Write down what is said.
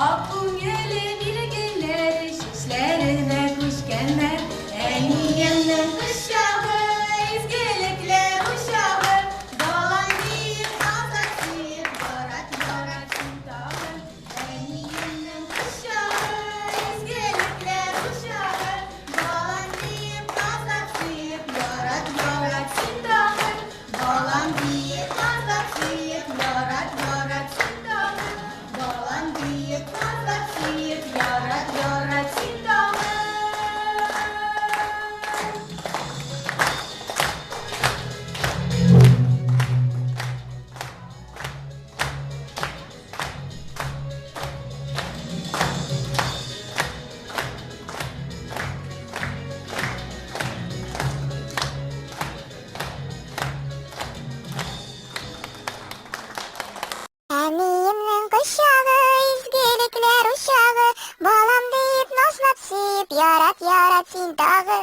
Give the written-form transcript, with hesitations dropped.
Ak ko'ngili birgeler, shishlariga ko'chganlar. Aniyimning qishlog'i, ezgiliklar ushog'i. Bolangiz ozodlik, yorat shintog'i. Aniyimning qishlog'i, ezgiliklar ushog'i. Bolangiz ozodlik, yorat shintog'i. Bolangiz ozodlik, yorat shintog'i. Bolangiz ozodlik, yorat shintog'i. Aniyimning qishlog'i, ezgiliklar ushog'i, bolam deyib nosnab suyib, yorat sen tog'i.